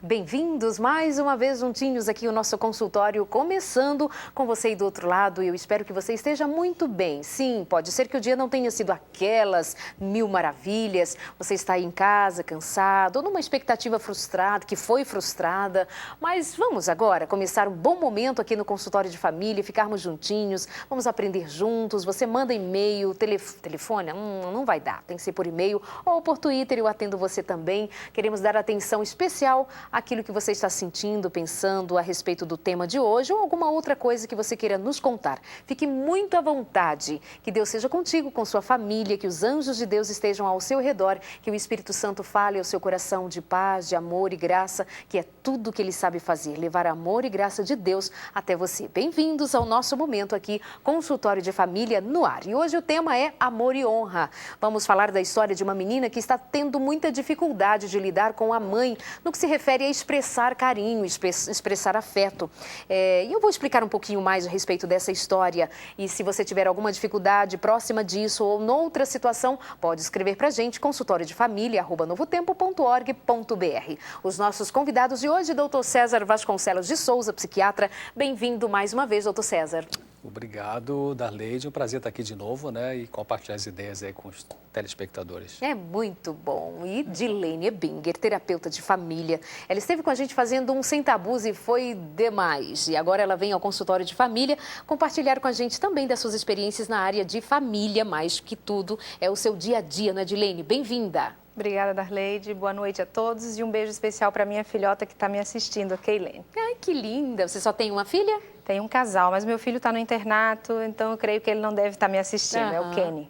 Bem-vindos mais uma vez juntinhos aqui o nosso consultório, começando com você aí do outro lado. Eu espero que você esteja muito bem. Sim, pode ser que o dia não tenha sido aquelas mil maravilhas. Você está aí em casa, cansado, ou numa expectativa frustrada, que foi frustrada. Mas vamos agora começar um bom momento aqui no consultório de família, ficarmos juntinhos, vamos aprender juntos. Você manda e-mail, telefone, não vai dar, tem que ser por e-mail ou por Twitter, eu atendo você também. Queremos dar atenção especial aquilo que você está sentindo, pensando a respeito do tema de hoje ou alguma outra coisa que você queira nos contar. Fique muito à vontade. Que Deus seja contigo, com sua família, que os anjos de Deus estejam ao seu redor, que o Espírito Santo fale ao seu coração de paz, de amor e graça, que é tudo o que ele sabe fazer, levar amor e graça de Deus até você. Bem-vindos ao nosso momento aqui, Consultório de Família no ar. E hoje o tema é amor e honra. Vamos falar da história de uma menina que está tendo muita dificuldade de lidar com a mãe no que se refere a expressar carinho, expressar afeto. E eu vou explicar um pouquinho mais a respeito dessa história. E se você tiver alguma dificuldade próxima disso ou noutra situação, pode escrever para a gente, consultoriodefamilia@novotempo.org.br. Os nossos convidados de hoje, Dr. César Vasconcelos de Souza, psiquiatra. Bem-vindo mais uma vez, Dr. César. Obrigado, Darleide. Um prazer estar aqui de novo, né? E compartilhar as ideias aí com os telespectadores. É muito bom. E Dilene Binger, terapeuta de família. Ela esteve com a gente fazendo um Sem Tabus e foi demais. E agora ela vem ao consultório de família compartilhar com a gente também das suas experiências na área de família, mais que tudo. É o seu dia a dia, né, Dilene? Bem-vinda. Obrigada, Darleide. Boa noite a todos e um beijo especial para minha filhota que está me assistindo, a Keilene. Ai, que linda. Você só tem uma filha? Tem um casal, mas meu filho está no internato, então eu creio que ele não deve estar me assistindo, é o Kenny.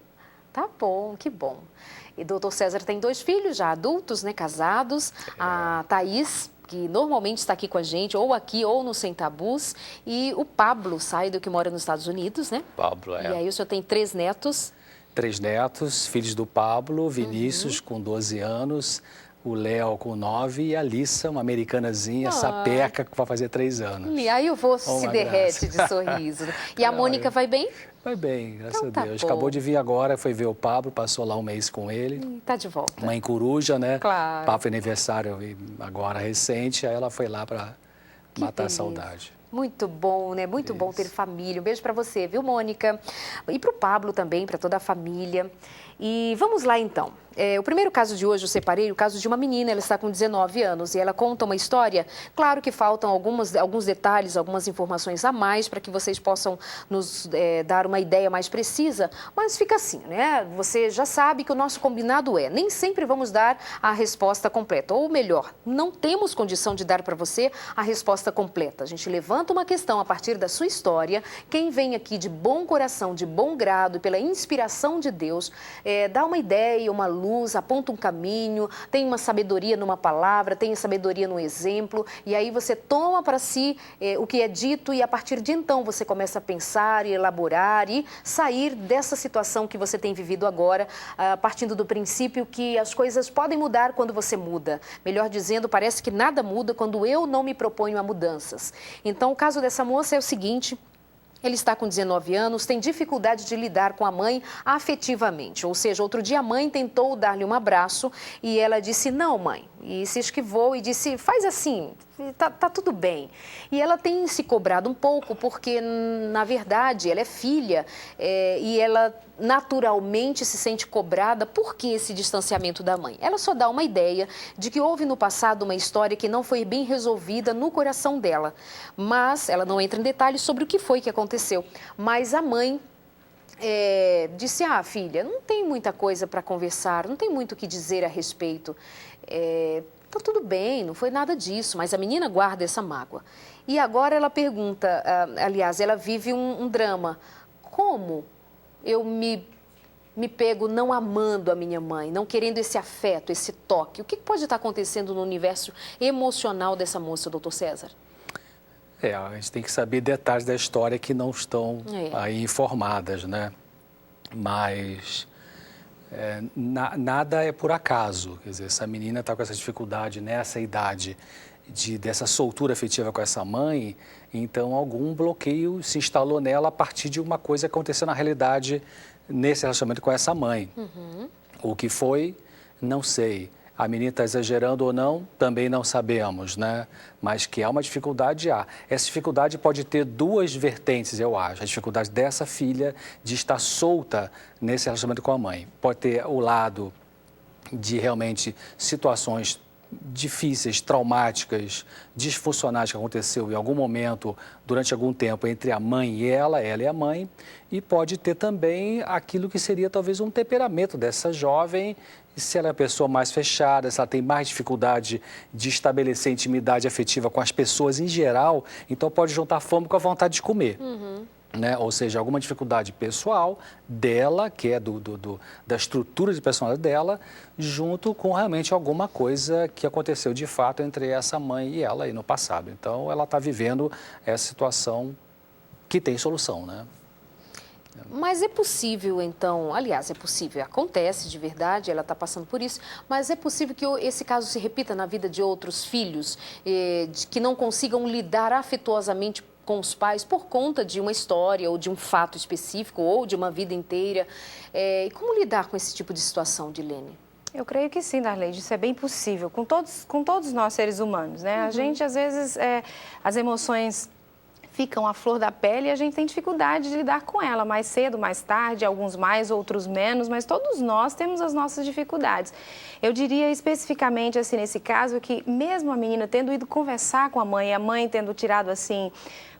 Tá bom, que bom. E doutor César tem 2 filhos já adultos, né, casados. A Thaís, que normalmente está aqui com a gente, ou aqui ou no Sem Tabus. E o Pablo Saido, que mora nos Estados Unidos, né? Pablo, é. E aí o senhor tem 3 netos. 3 netos, filhos do Pablo, Vinícius com 12 anos, o Léo com 9 e a Alissa, uma americanazinha, sapeca, que vai fazer 3 anos. E aí o vô se derrete de sorriso. E a Mônica vai bem? Vai bem, graças a Deus. Bom. Acabou de vir agora, foi ver o Pablo, passou lá um mês com ele. Tá de volta. Mãe coruja, né? Claro. Papo aniversário agora recente, aí ela foi lá para matar a saudade. Muito bom, né? Muito bom ter família. Um beijo para você, viu, Mônica? E para o Pablo também, para toda a família. E vamos lá, então. O primeiro caso de hoje eu separei o caso de uma menina, ela está com 19 anos e ela conta uma história. Claro que faltam alguns detalhes, algumas informações a mais para que vocês possam nos dar uma ideia mais precisa, mas fica assim, né? Você já sabe que o nosso combinado nem sempre vamos dar a resposta completa, ou melhor, não temos condição de dar para você a resposta completa. A gente levanta uma questão a partir da sua história, quem vem aqui de bom coração, de bom grado, pela inspiração de Deus, dá uma ideia, uma luz, aponta um caminho, tem uma sabedoria numa palavra, tem sabedoria no exemplo, e aí você toma para si o que é dito e a partir de então você começa a pensar e elaborar e sair dessa situação que você tem vivido agora, partindo do princípio que as coisas podem mudar quando você muda. Melhor dizendo, parece que nada muda quando eu não me proponho a mudanças. Então, o caso dessa moça é o seguinte: ele está com 19 anos, tem dificuldade de lidar com a mãe afetivamente. Ou seja, outro dia a mãe tentou dar-lhe um abraço e ela disse, não, mãe. E se esquivou e disse, faz assim, tá tudo bem. E ela tem se cobrado um pouco porque, na verdade, ela é filha e ela naturalmente se sente cobrada. Por que esse distanciamento da mãe? Ela só dá uma ideia de que houve no passado uma história que não foi bem resolvida no coração dela. Mas ela não entra em detalhes sobre o que foi que aconteceu. Mas a mãe disse, filha, não tem muita coisa para conversar, não tem muito o que dizer a respeito. Tá tudo bem, não foi nada disso, mas a menina guarda essa mágoa. E agora ela pergunta, aliás, ela vive um drama. Como eu me pego não amando a minha mãe, não querendo esse afeto, esse toque? O que pode estar acontecendo no universo emocional dessa moça, doutor César? A gente tem que saber detalhes da história que não estão aí informadas, né? Mas nada é por acaso. Quer dizer, essa menina está com essa dificuldade nessa idade dessa soltura afetiva com essa mãe, então algum bloqueio se instalou nela a partir de uma coisa que aconteceu na realidade nesse relacionamento com essa mãe. O que foi, não sei. A menina está exagerando ou não, também não sabemos, né? Mas que há uma dificuldade, há. Essa dificuldade pode ter duas vertentes, eu acho. A dificuldade dessa filha de estar solta nesse relacionamento com a mãe. Pode ter o lado de realmente situações difíceis, traumáticas, disfuncionais que aconteceu em algum momento, durante algum tempo, entre a mãe e ela e a mãe, e pode ter também aquilo que seria talvez um temperamento dessa jovem, se ela é uma pessoa mais fechada, se ela tem mais dificuldade de estabelecer intimidade afetiva com as pessoas em geral, então pode juntar fome com a vontade de comer. Né? Ou seja, alguma dificuldade pessoal dela, que é da estrutura de personalidade dela, junto com realmente alguma coisa que aconteceu de fato entre essa mãe e ela aí no passado. Então, ela está vivendo essa situação que tem solução, né? Mas é possível, então, aliás, é possível, acontece de verdade, ela está passando por isso, mas é possível que esse caso se repita na vida de outros filhos, que não consigam lidar afetuosamente com os pais por conta de uma história ou de um fato específico ou de uma vida inteira. E como lidar com esse tipo de situação, Dilene? Eu creio que sim, Darleide, isso é bem possível, com todos nós seres humanos, né? A gente, às vezes, as emoções ficam à flor da pele e a gente tem dificuldade de lidar com ela, mais cedo, mais tarde, alguns mais, outros menos, mas todos nós temos as nossas dificuldades. Eu diria especificamente, assim, nesse caso, que mesmo a menina tendo ido conversar com a mãe e a mãe tendo tirado, assim,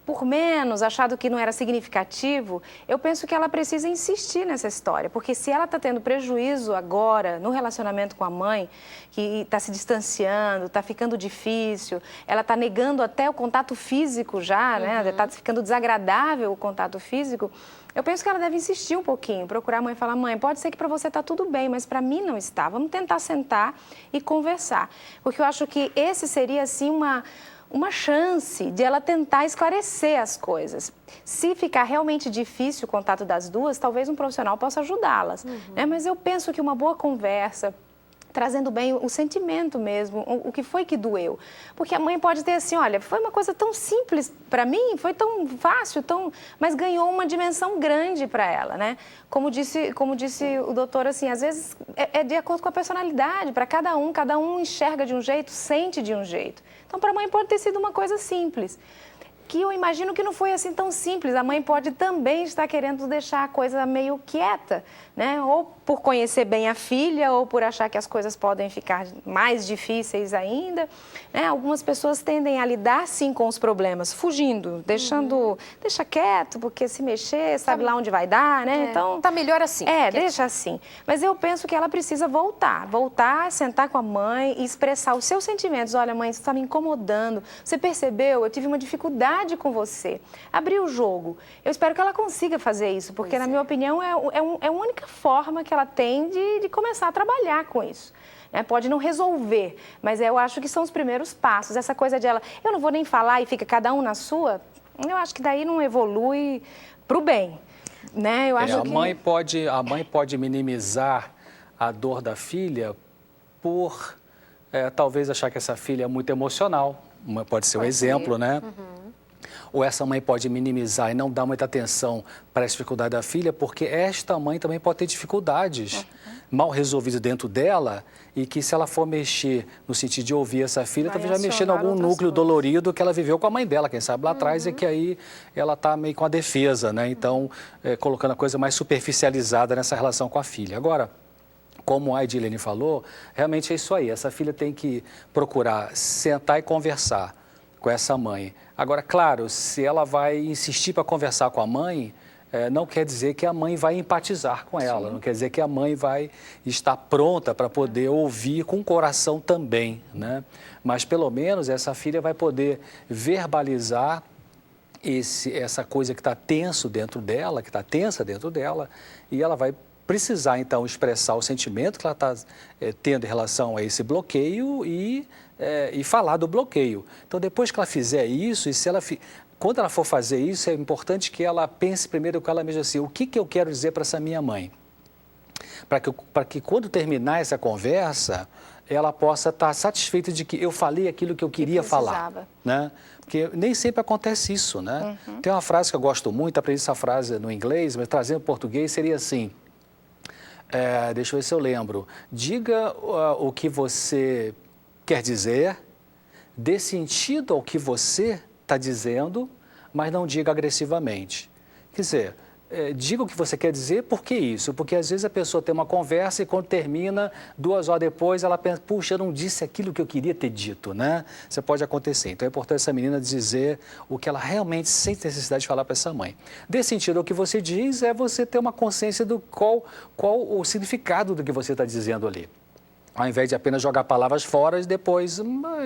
por menos, achado que não era significativo, eu penso que ela precisa insistir nessa história, porque se ela está tendo prejuízo agora no relacionamento com a mãe, que está se distanciando, está ficando difícil, ela está negando até o contato físico já, né? Está ficando desagradável o contato físico, eu penso que ela deve insistir um pouquinho, procurar a mãe e falar: mãe, pode ser que para você está tudo bem, mas para mim não está. Vamos tentar sentar e conversar, porque eu acho que esse seria, assim, uma chance de ela tentar esclarecer as coisas. Se ficar realmente difícil o contato das duas, talvez um profissional possa ajudá-las. Né? Mas eu penso que uma boa conversa, trazendo bem o sentimento mesmo, o que foi que doeu. Porque a mãe pode ter assim: olha, foi uma coisa tão simples para mim, foi tão fácil, mas ganhou uma dimensão grande para ela, né? Como disse o doutor, assim, às vezes é de acordo com a personalidade, para cada um enxerga de um jeito, sente de um jeito. Então, para a mãe pode ter sido uma coisa simples, que eu imagino que não foi assim tão simples. A mãe pode também estar querendo deixar a coisa meio quieta, né? Ou por conhecer bem a filha, ou por achar que as coisas podem ficar mais difíceis ainda, né? Algumas pessoas tendem a lidar, sim, com os problemas, fugindo, deixa quieto, porque se mexer, sabe lá onde vai dar, né? Então, tá melhor assim. Deixa assim. Mas eu penso que ela precisa voltar, sentar com a mãe e expressar os seus sentimentos. Olha, mãe, isso está me incomodando. Você percebeu? Eu tive uma dificuldade com você. Abrir o jogo. Eu espero que ela consiga fazer isso, porque, na minha opinião, é a única forma que ela tem de começar a trabalhar com isso. Pode não resolver, mas eu acho que são os primeiros passos. Essa coisa de ela, eu não vou nem falar e fica cada um na sua, eu acho que daí não evolui para o bem. Né? Eu acho a mãe pode minimizar a dor da filha por talvez achar que essa filha é muito emocional. Pode ser um exemplo, né? Ou essa mãe pode minimizar e não dar muita atenção para a dificuldade da filha, porque esta mãe também pode ter dificuldades mal resolvidas dentro dela e que, se ela for mexer no sentido de ouvir essa filha, talvez vai mexer em algum núcleo dolorido que ela viveu com a mãe dela, quem sabe lá atrás, e que aí ela está meio com a defesa, né? Então, colocando a coisa mais superficializada nessa relação com a filha. Agora, como a Edilene falou, realmente é isso aí. Essa filha tem que procurar sentar e conversar com essa mãe. Agora, claro, se ela vai insistir para conversar com a mãe, não quer dizer que a mãe vai empatizar com ela, não quer dizer que a mãe vai estar pronta para poder ouvir com o coração também, né? Mas, pelo menos, essa filha vai poder verbalizar essa coisa que está tenso dentro dela, que está tensa dentro dela, e ela vai precisar, então, expressar o sentimento que ela está tendo em relação a esse bloqueio e falar do bloqueio. Então, depois que ela fizer isso, quando ela for fazer isso, é importante que ela pense primeiro com ela mesma assim: o que eu quero dizer para essa minha mãe? Para que quando terminar essa conversa, ela possa estar satisfeita de que eu falei aquilo que eu queria falar, né? Porque nem sempre acontece isso, né? Tem uma frase que eu gosto muito, aprendi essa frase no inglês, mas trazendo em português seria assim: Deixa eu ver se eu lembro. Diga o que você quer dizer, dê sentido ao que você está dizendo, mas não diga agressivamente. Quer dizer, diga o que você quer dizer, por que isso? Porque às vezes a pessoa tem uma conversa e quando termina, 2 horas depois, ela pensa, puxa, eu não disse aquilo que eu queria ter dito, né? Isso pode acontecer. Então é importante essa menina dizer o que ela realmente sente necessidade de falar para essa mãe. Dê sentido ao que você diz, é você ter uma consciência do qual o significado do que você está dizendo ali. Ao invés de apenas jogar palavras fora e depois,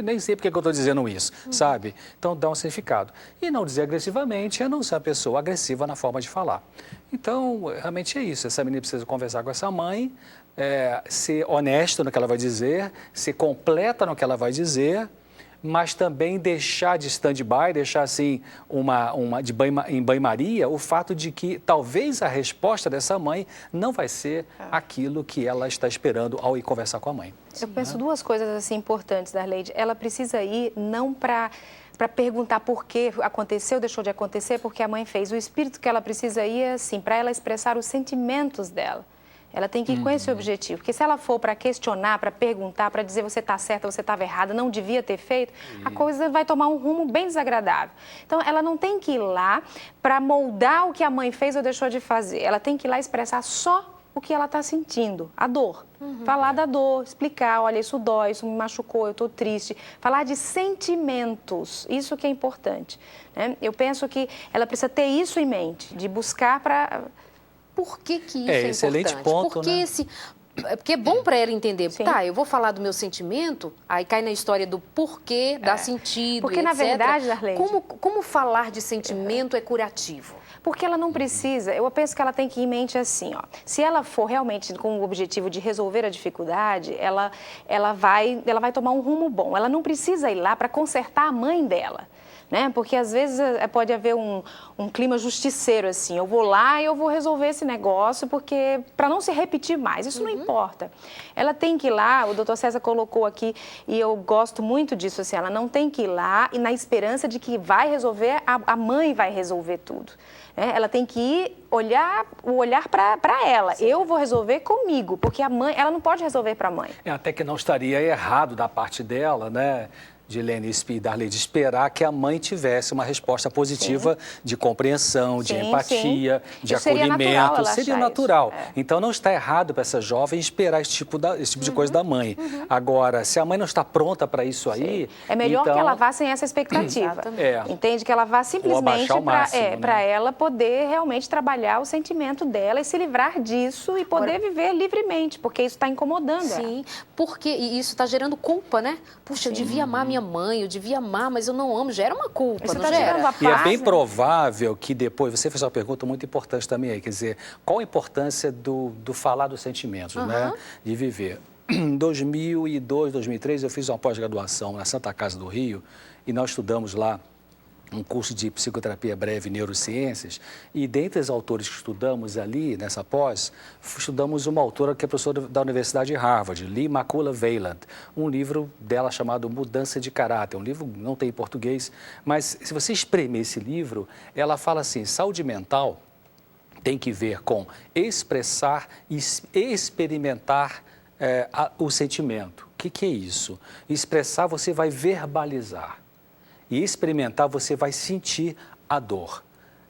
nem sei porque que eu estou dizendo isso, sabe? Então, dá um significado. E não dizer agressivamente é não ser uma pessoa agressiva na forma de falar. Então, realmente é isso. Essa menina precisa conversar com essa mãe, ser honesta no que ela vai dizer, ser completa no que ela vai dizer, mas também deixar de stand-by, deixar assim em banho-maria, o fato de que talvez a resposta dessa mãe não vai ser aquilo que ela está esperando ao ir conversar com a mãe. Eu penso 2 coisas assim importantes, Darleide. Ela precisa ir não para perguntar por que aconteceu, deixou de acontecer, porque a mãe fez. O espírito que ela precisa ir é assim, para ela expressar os sentimentos dela. Ela tem que ir com esse objetivo, porque se ela for para questionar, para perguntar, para dizer você está certa, você estava errada, não devia ter feito, a coisa vai tomar um rumo bem desagradável. Então, ela não tem que ir lá para moldar o que a mãe fez ou deixou de fazer. Ela tem que ir lá expressar só o que ela está sentindo, a dor. Falar da dor, explicar, olha, isso dói, isso me machucou, eu estou triste. Falar de sentimentos, isso que é importante, né? Eu penso que ela precisa ter isso em mente, de buscar para... Por que isso é excelente importante? ponto, Porque porque é bom para ela entender. Sim. Tá, eu vou falar do meu sentimento, aí cai na história do porquê, dá sentido, Porque, etc. na verdade, Darleide... Como falar de sentimento é curativo? Porque ela não precisa, eu penso que ela tem que ir em mente assim, ó. Se ela for realmente com o objetivo de resolver a dificuldade, ela vai tomar um rumo bom. Ela não precisa ir lá para consertar a mãe dela. Né? Porque às vezes pode haver um clima justiceiro assim, eu vou lá e eu vou resolver esse negócio porque para não se repetir mais, isso não importa. Ela tem que ir lá, o doutor César colocou aqui e eu gosto muito disso, assim, ela não tem que ir lá e na esperança de que vai resolver, a mãe vai resolver tudo. Né? Ela tem que ir olhar para ela, eu vou resolver comigo, porque a mãe, ela não pode resolver para a mãe. Até que não estaria errado da parte dela, né? De Helene e Darleide, esperar que a mãe tivesse uma resposta positiva de compreensão, de empatia, de acolhimento. Seria natural. Então, não está errado para essa jovem esperar esse tipo de coisa da mãe. Agora, se a mãe não está pronta para isso aí... É melhor que ela vá sem essa expectativa. Entende? Que ela vá simplesmente para ela poder realmente trabalhar o sentimento dela e se livrar disso e poder viver livremente, porque isso está incomodando ela. Sim, porque isso está gerando culpa, né? Puxa, eu devia amar minha mãe, eu devia amar, mas eu não amo, gera uma culpa, Isso não tá gera? gerando a paz, e é bem provável que depois, você fez uma pergunta muito importante também aí, quer dizer, qual a importância do falar dos sentimentos, né? De viver. Em 2002, 2003, eu fiz uma pós-graduação na Santa Casa do Rio e nós estudamos lá um curso de psicoterapia breve e neurociências, e dentre os autores que estudamos ali, nessa pós, estudamos uma autora que é professora da Universidade de Harvard, Lee Makula Valand, um livro dela chamado Mudança de Caráter, um livro não tem em português, mas se você espremer esse livro, ela fala assim, saúde mental tem que ver com expressar e experimentar o sentimento. O que é isso? Expressar, você vai verbalizar. E experimentar, você vai sentir a dor,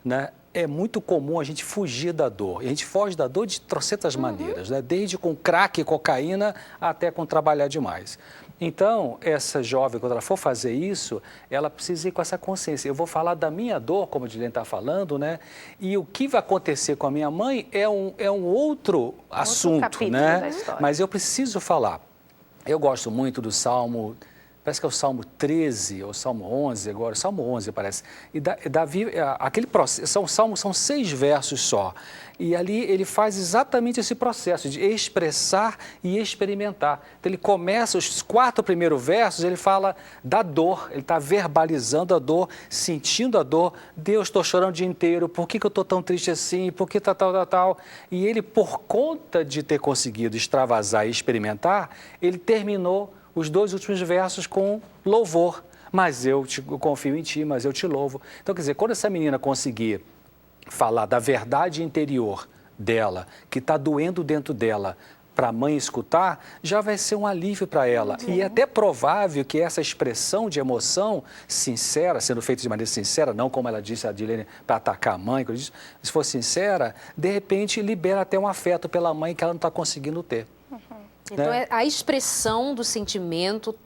né? É muito comum a gente fugir da dor. E a gente foge da dor de trocentas maneiras, né? Desde com crack e cocaína até com trabalhar demais. Então, essa jovem, quando ela for fazer isso, ela precisa ir com essa consciência. Eu vou falar da minha dor, como a Dilene está falando, né? E o que vai acontecer com a minha mãe é um outro assunto, né? Mas eu preciso falar. Eu gosto muito do Salmo... Parece que é o Salmo 13 ou Salmo 11 agora, Salmo 11 parece. E Davi, aquele processo, são 6 versos só. E ali ele faz exatamente esse processo de expressar e experimentar. Então ele começa, os 4 primeiros versos, ele fala da dor, ele está verbalizando a dor, sentindo a dor. Deus, estou chorando o dia inteiro, por que eu estou tão triste assim, por que tal. E ele, por conta de ter conseguido extravasar e experimentar, ele terminou os 2 últimos versos com louvor. Mas eu confio em ti, mas eu te louvo. Então, quer dizer, quando essa menina conseguir falar da verdade interior dela, que está doendo dentro dela, para a mãe escutar, já vai ser um alívio para ela. E é até provável que essa expressão de emoção sincera, sendo feita de maneira sincera, não como ela disse, a Dilene, para atacar a mãe, se for sincera, de repente libera até um afeto pela mãe que ela não está conseguindo ter. Então, né? a expressão do sentimento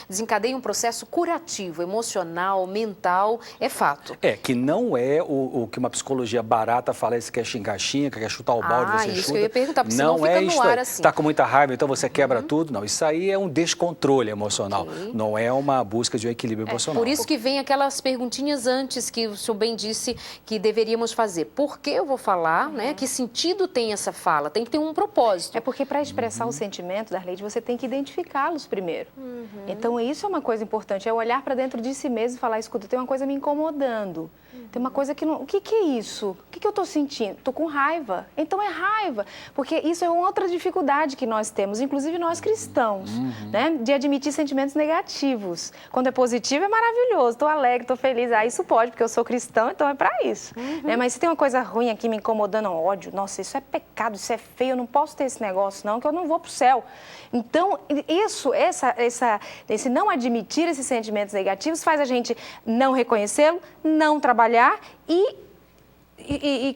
desencadeia um processo curativo, emocional, mental, é fato. Que não é o que uma psicologia barata fala, você quer xingar, quer chutar o balde, você chuta. Isso que eu ia perguntar, porque senão fica no ar assim. Está com muita raiva, então você quebra tudo. Não, isso aí é um descontrole emocional, não é uma busca de um equilíbrio emocional. Por isso que vem aquelas perguntinhas antes que o senhor bem disse que deveríamos fazer. Por que eu vou falar, né? Que sentido tem essa fala? Tem que ter um propósito. É porque para expressar o sentimento, Darleide, você tem que identificá-los primeiro. Então, isso é uma coisa importante, é olhar para dentro de si mesmo e falar, escuta, tem uma coisa me incomodando, tem uma coisa que não... O que é isso? O que eu estou sentindo? Estou com raiva. Então, é raiva, porque isso é outra dificuldade que nós temos, inclusive nós cristãos, né? De admitir sentimentos negativos. Quando é positivo, é maravilhoso, estou alegre, estou feliz, isso pode, porque eu sou cristão, então é para isso. Né? Mas se tem uma coisa ruim aqui me incomodando, ódio, nossa, isso é pecado, isso é feio, eu não posso ter esse negócio não, que eu não vou para o céu. Então, esse não admitir esses sentimentos negativos faz a gente não reconhecê-lo, não trabalhar e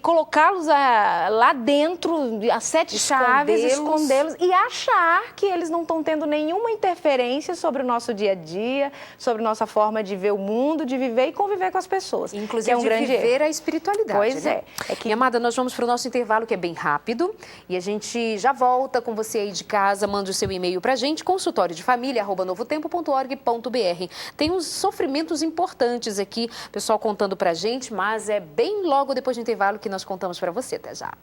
colocá-los lá dentro, as 7 chaves, escondê-los e achar que eles não estão tendo nenhuma interferência sobre o nosso dia a dia, sobre nossa forma de ver o mundo, de viver e conviver com as pessoas. Inclusive, que é um grande viver erro. a espiritualidade. Pois né? E, amada, nós vamos para o nosso intervalo, que é bem rápido, e a gente já volta com você aí de casa, manda o seu e-mail para a gente, consultoriodefamilia@novotempo.org.br. Tem uns sofrimentos importantes aqui, pessoal contando para a gente, mas é bem logo depois do intervalo que nós contamos para você. Até já.